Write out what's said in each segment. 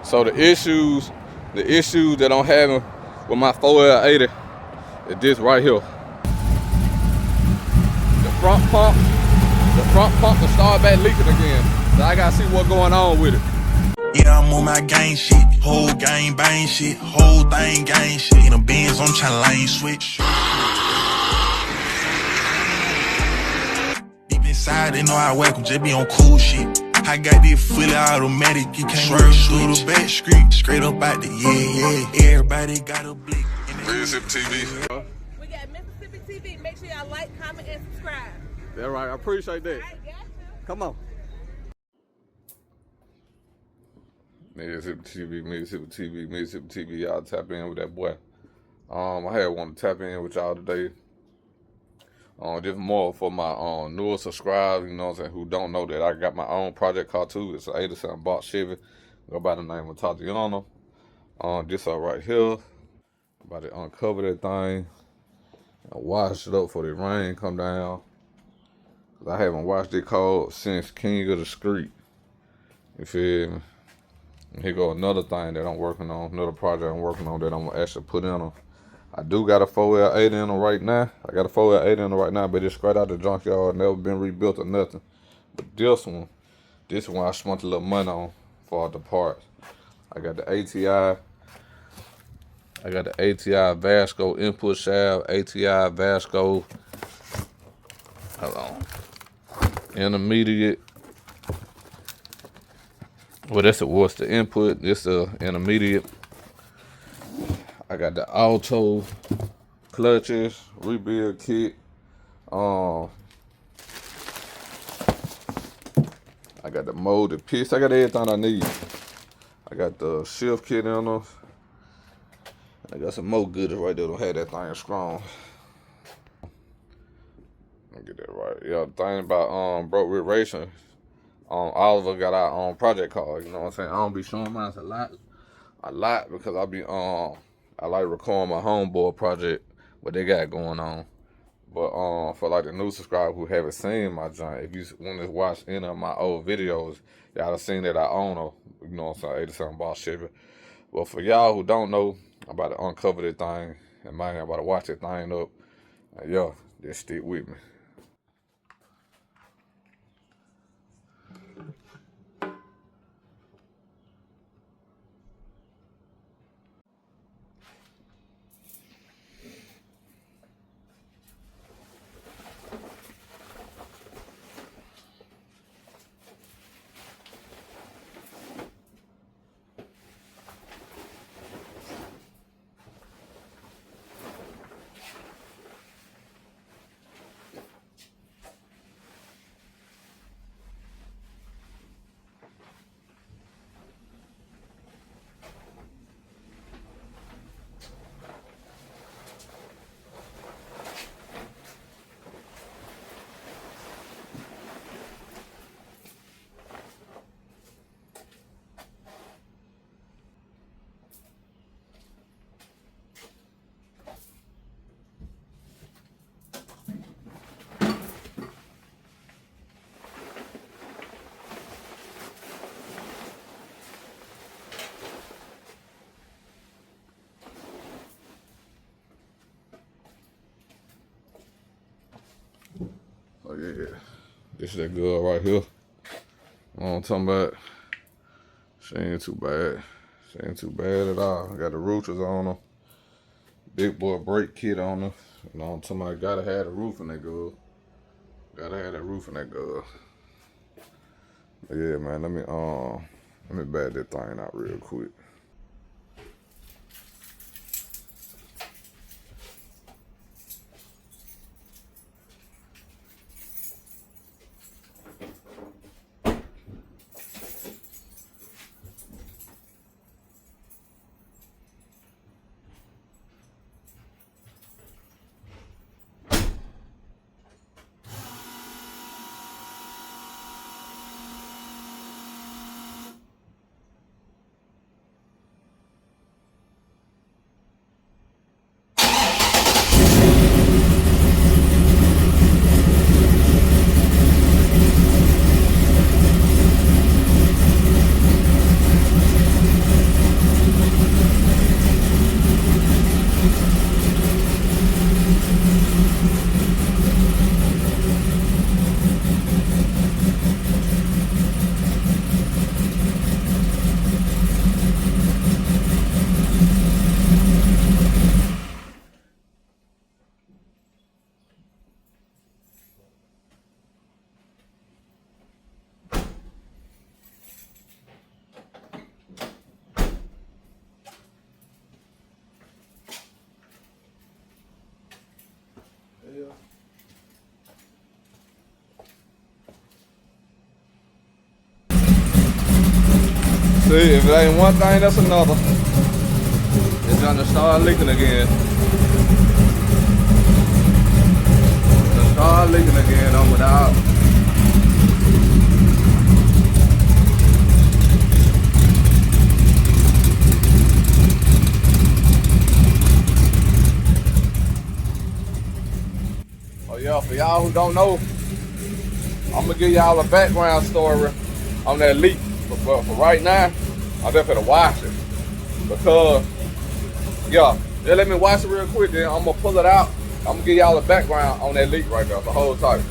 So the issues that I'm having with my 4L80 is this right here. The front pump to start back leaking again. So I gotta see what's going on with it. Yeah, I'm on my gang shit, whole gang bang shit, whole thing gang shit. In the Benz, I'm tryna lane switch. Deep inside, they know I whack 'em, just be on cool shit. I got this fully automatic, you can't swerve through the back street, straight up out the yeah. Everybody got a blick. Mississippi TV. We got Mississippi TV. Make sure y'all like, comment, and subscribe. That's right, I appreciate that. All right, got you. Come on. Mississippi TV, y'all tap in with that boy. I had wanted to tap in with y'all today. Just more for my newer subscribers, you know what I'm saying, who don't know that I got my own project car too. It's an 87 box Chevy. Go by the name of Tatiana. This right here. About to uncover that thing. I wash it up for the rain come down. Cause I haven't washed it cold since King of the Street. You feel me? And here go another thing that I'm working on, another project I'm working on that I'm gonna actually put in them. I do got a 4L80 in them right now. I got a 4L80 in them right now, but it's straight out the junkyard, never been rebuilt or nothing. But this one I spent a little money on for the parts. I got the ATI. I got the ATI Vasco input shaft, ATI Vasco. Hold on. Intermediate. Well, what's the input? This the intermediate. I got the auto clutches, rebuild kit. I got the molded piece. I got everything I need. I got the shift kit in them. I got some more goodies right there to have that thing strong. Let me get that right. Yeah, the thing about Broke with Racing, Oliver got our own project card. You know what I'm saying? I don't be showing mine a lot because I like recording my homeboy project, what they got going on. But for like the new subscribers who haven't seen my joint, if you want to watch any of my old videos, y'all have seen that I own a, you know what I'm saying, 87 box Chevy. Well, for y'all who don't know, I'm about to uncover that thing, and man, I'm about to watch that thing up. Yo, just stick with me. Oh yeah, this is that girl right here. I'm talking about. She ain't too bad. She ain't too bad at all. Got the roofers on her. Big boy brake kit on her. You know, I'm talking about, gotta have the roof in that girl. Gotta have that roof in that girl. But yeah, man, let me bag that thing out real quick. See, if it ain't one thing, that's another. It's gonna start leaking again. It's start leaking again on without. Oh yeah, for y'all who don't know, I'm gonna give y'all a background story on that leak. But for right now, I'm just gonna wash it. Because, yeah, just let me wash it real quick, then I'm gonna pull it out. I'm gonna give y'all a background on that leak right there, the whole time.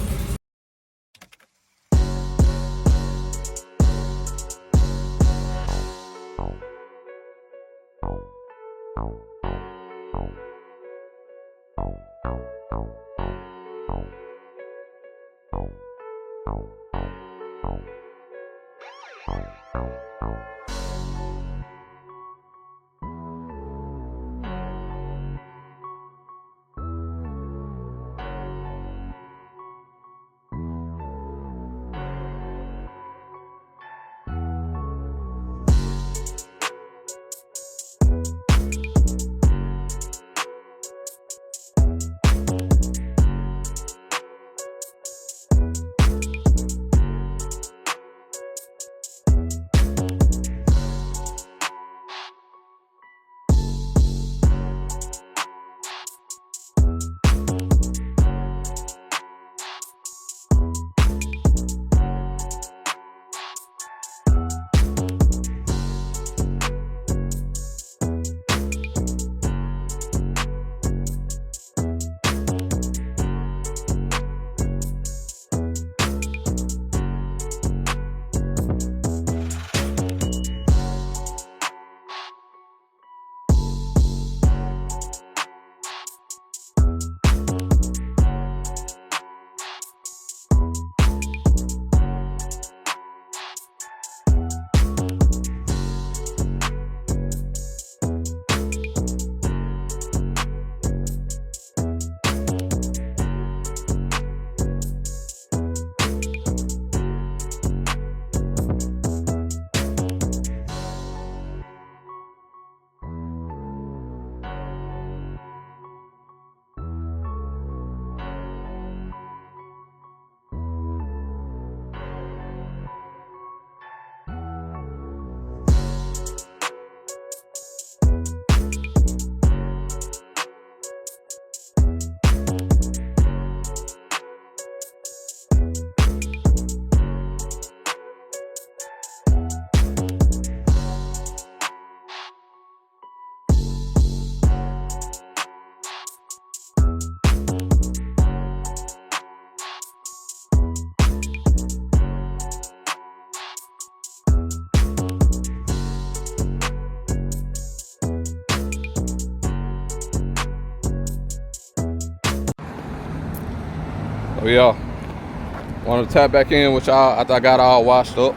Oh yeah, want to tap back in with y'all after I got all washed up.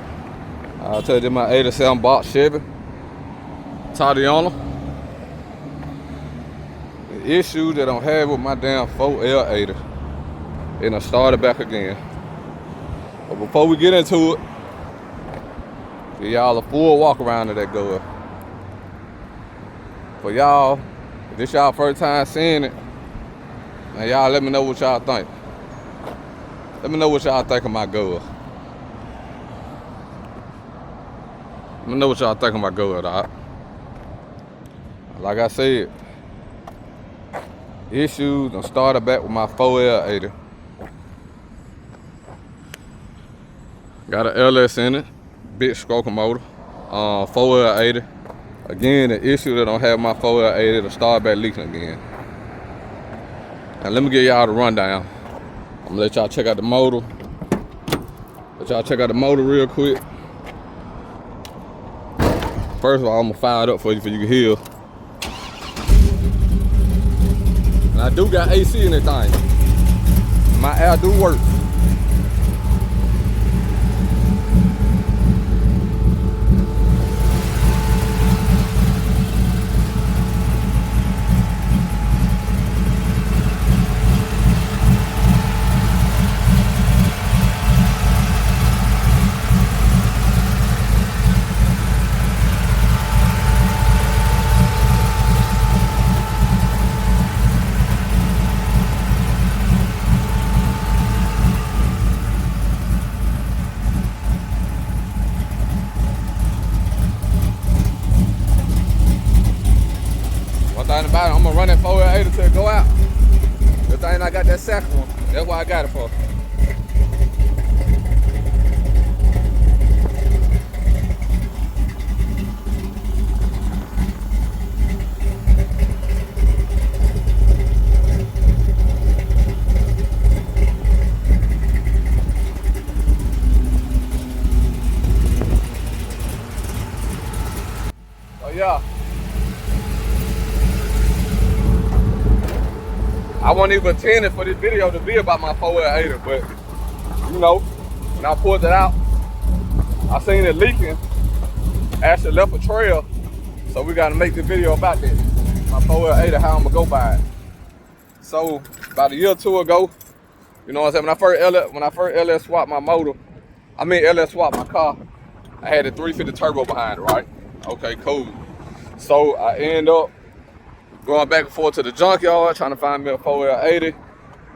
I'll tell you my 87 box Chevy Tatiana. The issue that I'm having with my damn 4L80, and I started back again. But before we get into it, give y'all a full walk around of that girl. For y'all, if this y'all first time seeing it, and y'all let me know what y'all think. Let me know what y'all think of my girl. Let me know what y'all think of my girl, dog. Like I said, issues, I started back with my 4L80. Got an LS in it, big stroker motor, 4L80. Again, the issue that I don't have my 4L80, to start back leaking again. Now let me give y'all the rundown. I'm gonna let y'all check out the motor. Let y'all check out the motor real quick. First of all, I'm gonna fire it up for you can hear. And I do got AC in this thing. My air do work. Thing about it, I'm gonna run that 480 till it go out. The thing I got that second one. That's why I got it for. So yeah. I wasn't even intending for this video to be about my 480, but you know, when I pulled it out, I seen it leaking. Actually left a trail, so we gotta make the video about that. My 480, how I'm gonna go by it. So about a year or two ago, you know what I'm saying, when I first LS swapped my motor, LS swapped my car, I had a 350 turbo behind it, right? Okay, cool. So I end up going back and forth to the junkyard trying to find me a 480,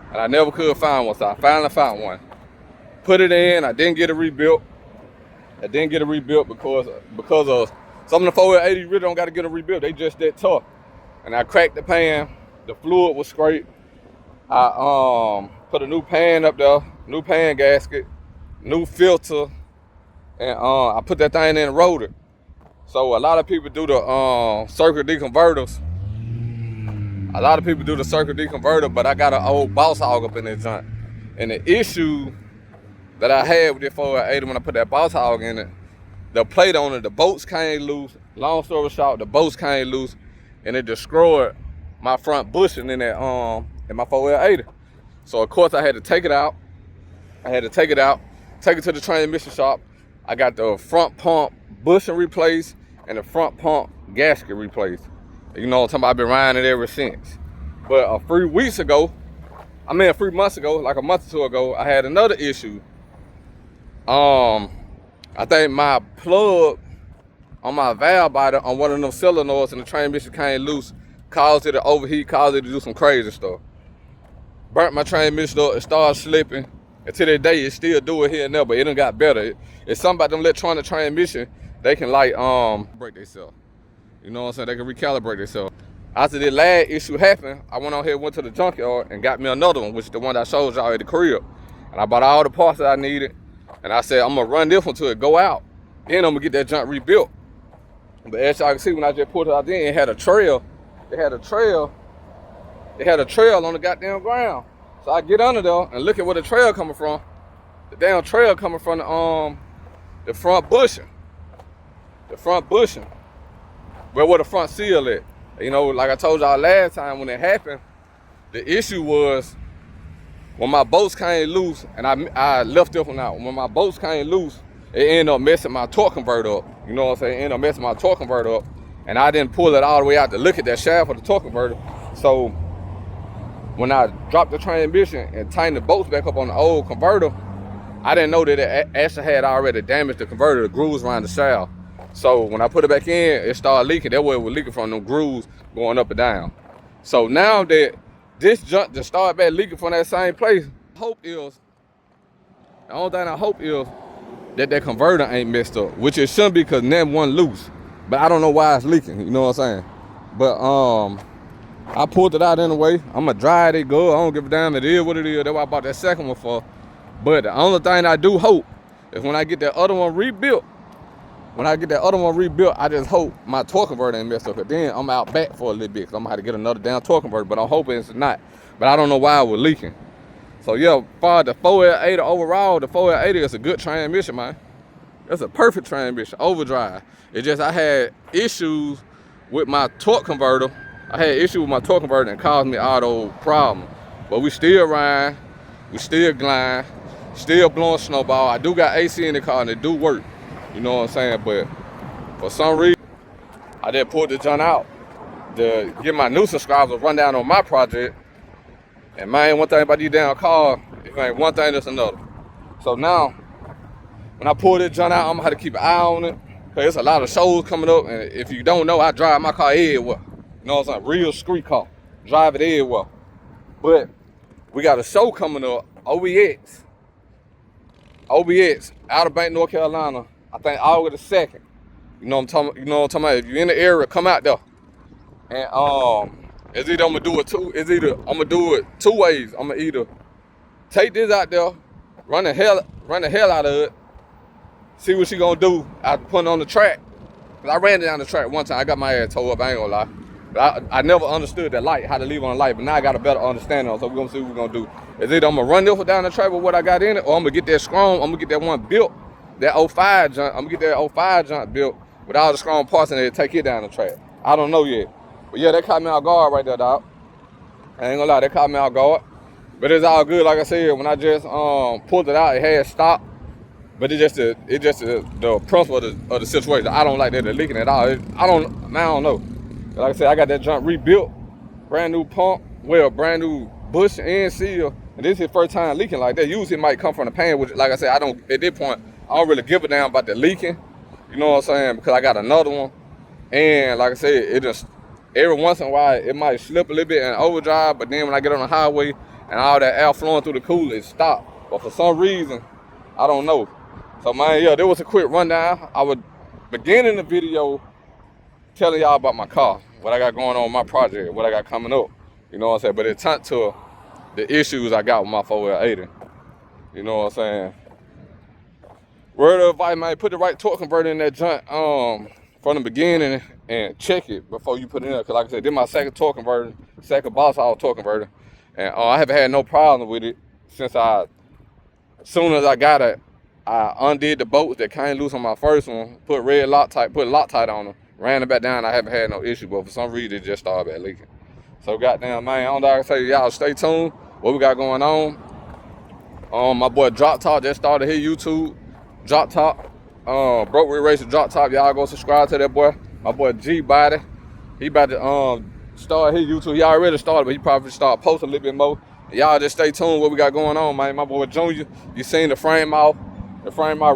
and I never could find one, so I finally found one. Put it in, I didn't get it rebuilt. Because of some of the 480 really don't gotta get it rebuilt, they just that tough. And I cracked the pan, the fluid was scraped. I put a new pan up there, new pan gasket, new filter, and I put that thing in and rolled it. So a lot of people do the circuit deconverters. But I got an old boss hog up in that joint. And the issue that I had with this 480 when I put that boss hog in it, the plate on it, the bolts came loose. Long story short, the bolts came loose, and it destroyed my front bushing in that in my 480. So of course I had to take it out. Take it to the transmission shop. I got the front pump bushing replaced and the front pump gasket replaced. You know what I'm talking about? I've been riding it ever since. But a few months ago, like a month or two ago, I had another issue. I think my plug on my valve body on one of them solenoids in the transmission came loose, caused it to overheat, caused it to do some crazy stuff. Burnt my transmission up, it started slipping. Until that day, it still do it here and there, but it done got better. It's something about them electronic transmission, they can like break themselves. You know what I'm saying? They can recalibrate themselves. After the last issue happened, I went on here, went to the junkyard and got me another one, which is the one that I showed y'all at the crib. And I bought all the parts that I needed. And I said, I'm gonna run this one till it go out. Then I'm gonna get that junk rebuilt. But as y'all can see, when I just pulled it out there, it had a trail. It had a trail on the goddamn ground. So I get under there and look at where the trail coming from. The damn trail coming from the front bushing. Where the front seal at. You know, like I told y'all last time when it happened, the issue was when my bolts came loose, and I left this one out. When my bolts came loose, it ended up messing my torque converter up. You know what I'm saying? It ended up messing my torque converter up. And I didn't pull it all the way out to look at that shaft of the torque converter. So when I dropped the transmission and tightened the bolts back up on the old converter, I didn't know that it actually had already damaged the converter, the grooves around the shaft. So when I put it back in, it started leaking. That way it was leaking from them grooves going up and down. So now that this junk just started back leaking from that same place, the only thing I hope is that that converter ain't messed up, which it shouldn't be because none one loose. But I don't know why it's leaking, you know what I'm saying? But I pulled it out anyway. I'm gonna dry it good. I don't give a damn, it is what it is. That's what I bought that second one for. But the only thing I do hope is when I get that other one rebuilt, I just hope my torque converter ain't messed up. Cause then I'm out back for a little bit, cause I'm gonna have to get another damn torque converter. But I'm hoping it's not. But I don't know why it was leaking. So yeah, for the 480 overall, the 480 is a good transmission, man. It's a perfect transmission, overdrive. It's just I had issues with my torque converter. And caused me all those problems. But we still riding, we still gliding, still blowing snowball. I do got AC in the car and it do work. You know what I'm saying? But for some reason, I didn't pull the junk out to get my new subscribers a rundown on my project. And man, one thing about these damn cars, if it ain't one thing, it's another. So now, when I pull this junk out, I'm gonna have to keep an eye on it. Cause there's a lot of shows coming up. And if you don't know, I drive my car everywhere. You know what I'm saying? Real street car. Drive it everywhere. But we got a show coming up, OBX, Outer Bank, North Carolina. I think August the 2nd. You know what I'm talking about? If you're in the area, come out there. And it's either I'm gonna do it two ways. I'm gonna either take this out there, run the hell out of it, see what she gonna do after putting it on the track. Cause I ran down the track one time, I got my ass towed up, I ain't gonna lie. But I never understood that light, how to leave on the light, but now I got a better understanding, so we're gonna see what we're gonna do. Is either I'm gonna run this down the track with what I got in it, or I'm gonna get that Scrum, I'm gonna get that one built, that 05 junk, I'm gonna get that 05 junk built with all the Scrum parts in it, take it down the track. I don't know yet. But yeah, that caught me off guard right there, dog. I ain't gonna lie, that caught me off guard. But it's all good, like I said, when I just pulled it out, it had stopped. But it's just the principle of the situation. I don't like that they're leaking at all. I don't know. But like I said, I got that junk rebuilt, brand new pump, well, brand new bush and seal. And this is his first time leaking like that. Usually it might come from the pan, which, like I said, at this point, I don't really give a damn about the leaking. You know what I'm saying? Because I got another one. And like I said, it just, every once in a while, it might slip a little bit in overdrive, but then when I get on the highway and all that air flowing through the cooler, it stopped. But for some reason, I don't know. So man, yeah, there was a quick rundown. I was beginning the video telling y'all about my car, what I got going on with my project, what I got coming up. You know what I'm saying? But it turned to the issues I got with my 4L80. You know what I'm saying? Word of advice, man, put the right torque converter in that junk from the beginning and check it before you put it in there. Cause like I said, this is my second torque converter, second boss out torque converter. And I haven't had no problem with it since as soon as I got it, I undid the bolts that came loose on my first one, put Loctite on them, ran it back down. I haven't had no issue, but for some reason it just started back leaking. So goddamn, man, I don't know how to say, y'all stay tuned. What we got going on? My boy Drop Top just started his YouTube. Drop Top, Broke Rig Racer Drop Top. Y'all go subscribe to that boy. My boy G Body, he about to start his YouTube. He already started, but he probably start posting a little bit more. Y'all just stay tuned. What we got going on, man? My boy Junior, you seen the frame out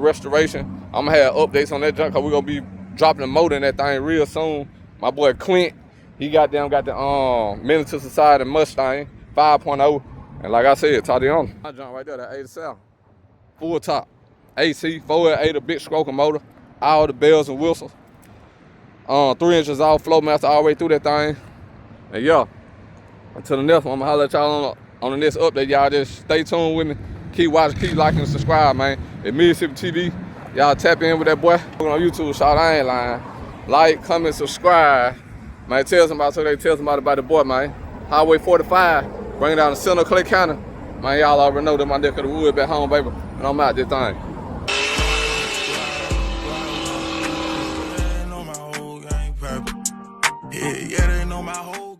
restoration. I'm gonna have updates on that junk, cause we're gonna be dropping the motor in that thing real soon. My boy Clint, he got the Miniature Society Mustang 5.0. And like I said, talk to the owner. My junk right there, that 87. Full top. AC, 4L80, a big stroker motor, all the bells and whistles. 3 inches off, flow master all the way through that thing. And yeah, until the next one, I'm gonna holler at y'all on the next update. Y'all just stay tuned with me. Keep watching, keep liking, and subscribe, man. At Mississippi TV, y'all tap in with that boy. On YouTube, shout, I ain't lying. Like, comment, subscribe. Man, tell somebody about the boy, man. Highway 45, bring it down to center of Clay County. Man, y'all already know that my neck of the wood back home, baby. And I'm out this thing. Yeah, they know my whole